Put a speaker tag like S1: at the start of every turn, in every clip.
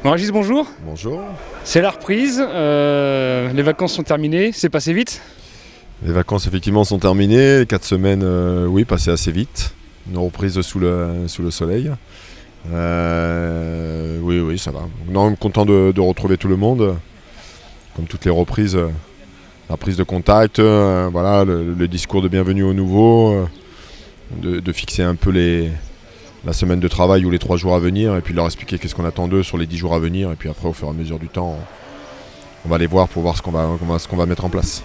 S1: Bon, Régis, bonjour.
S2: Bonjour.
S1: C'est la reprise, les vacances sont terminées, c'est passé vite?
S2: Les vacances effectivement sont terminées, les 4 semaines oui, passées assez vite. Une reprise sous le soleil. Oui, ça va. Non, content de retrouver tout le monde. Comme toutes les reprises, la prise de contact, voilà, le discours de bienvenue au nouveau, de fixer un peu la semaine de travail ou les 3 jours à venir, et puis de leur expliquer qu'est-ce qu'on attend d'eux sur les 10 jours à venir, et puis après au fur et à mesure du temps, on va les voir pour voir ce qu'on va mettre en place.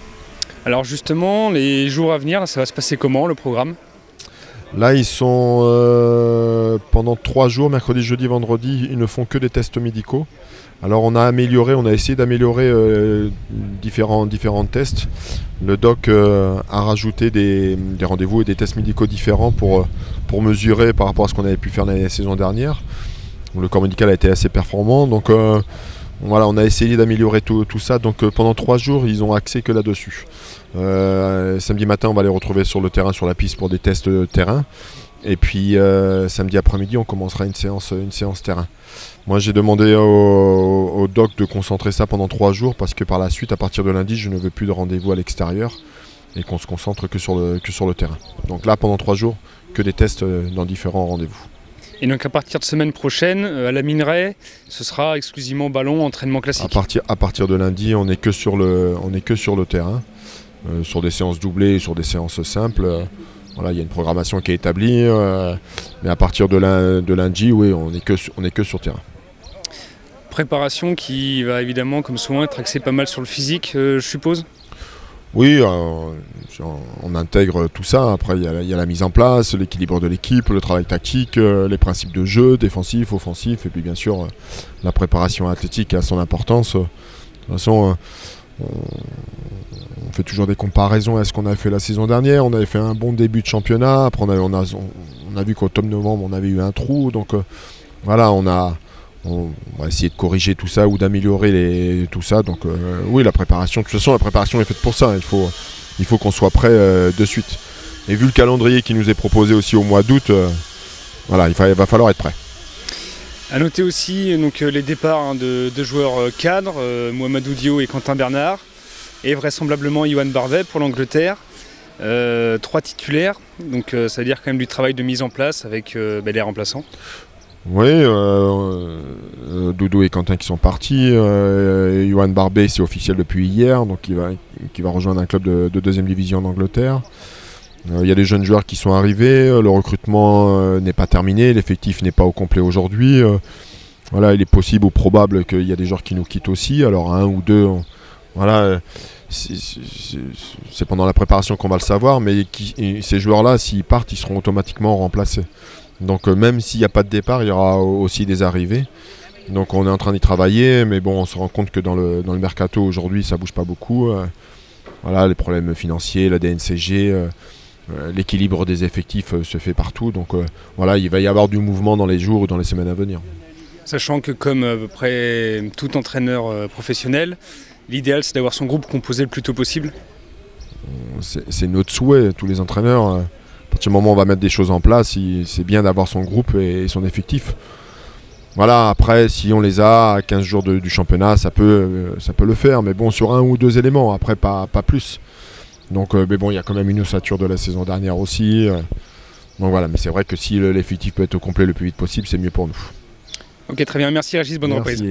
S1: Alors justement, les jours à venir, ça va se passer comment, le programme?
S2: Là, ils sont pendant 3 jours, mercredi, jeudi, vendredi, ils ne font que des tests médicaux. Alors on a essayé d'améliorer différents tests. Le doc a rajouté des rendez-vous et des tests médicaux différents pour mesurer par rapport à ce qu'on avait pu faire la saison dernière. Le corps médical a été assez performant, donc voilà, on a essayé d'améliorer tout ça. Donc pendant 3 jours, ils ont accès que là-dessus. Samedi matin, on va les retrouver sur le terrain, sur la piste pour des tests de terrain. Et puis samedi après-midi, on commencera une séance terrain. Moi, j'ai demandé au doc de concentrer ça pendant 3 jours parce que par la suite, à partir de lundi, je ne veux plus de rendez-vous à l'extérieur et qu'on se concentre que sur le terrain. Donc là, pendant 3 jours, que des tests dans différents rendez-vous.
S1: Et donc à partir de semaine prochaine, à la Minerai, ce sera exclusivement ballon, entraînement classique.
S2: À partir de lundi, on n'est que sur le terrain, sur des séances doublées, sur des séances simples. Voilà, il y a une programmation qui est établie, mais à partir de lundi, oui, on n'est que sur terrain.
S1: Préparation qui va évidemment, comme souvent, être axée pas mal sur le physique, je suppose.
S2: Oui, on intègre tout ça. Après, il y a la mise en place, l'équilibre de l'équipe, le travail tactique, les principes de jeu, défensif, offensif, et puis bien sûr, la préparation athlétique a son importance. De toute façon, on fait toujours des comparaisons à ce qu'on a fait la saison dernière. On avait fait un bon début de championnat. Après, on a vu qu'automne-novembre, on avait eu un trou. Donc voilà, on va essayer de corriger tout ça ou d'améliorer tout ça. Donc oui, la préparation, de toute façon, la préparation est faite pour ça. Il faut qu'on soit prêt de suite. Et vu le calendrier qui nous est proposé aussi au mois d'août, voilà, il va falloir être prêt.
S1: A noter aussi donc, les départs de joueurs cadres, Mohamedou Diop et Quentin Bernard, et vraisemblablement Yohan Barvet pour l'Angleterre. 3 titulaires, donc ça veut dire quand même du travail de mise en place avec les remplaçants.
S2: Oui, Doudou et Quentin qui sont partis. Yohan Barvet, c'est officiel depuis hier, donc qui va rejoindre un club de 2e division en Angleterre. Il y a des jeunes joueurs qui sont arrivés, le recrutement n'est pas terminé, l'effectif n'est pas au complet aujourd'hui. Voilà, il est possible ou probable qu'il y a des joueurs qui nous quittent aussi. Alors 1 ou 2, voilà, c'est pendant la préparation qu'on va le savoir, mais ces joueurs-là, s'ils partent, ils seront automatiquement remplacés. Donc même s'il n'y a pas de départ, il y aura aussi des arrivées. Donc on est en train d'y travailler, mais bon, on se rend compte que dans le mercato aujourd'hui, ça ne bouge pas beaucoup. Voilà, les problèmes financiers, la DNCG, l'équilibre des effectifs se fait partout. Donc voilà, il va y avoir du mouvement dans les jours ou dans les semaines à venir.
S1: Sachant que comme à peu près tout entraîneur professionnel, l'idéal c'est d'avoir son groupe composé le plus tôt possible.
S2: C'est notre souhait, tous les entraîneurs. À partir du moment où on va mettre des choses en place, c'est bien d'avoir son groupe et son effectif. Voilà, après, si on les a à 15 jours du championnat, ça peut le faire. Mais bon, sur 1 ou 2 éléments, après, pas plus. Donc, mais bon, il y a quand même une ossature de la saison dernière aussi. Donc voilà, mais c'est vrai que si l'effectif peut être au complet le plus vite possible, c'est mieux pour nous.
S1: Ok, très bien. Merci Régis, bonne reprise.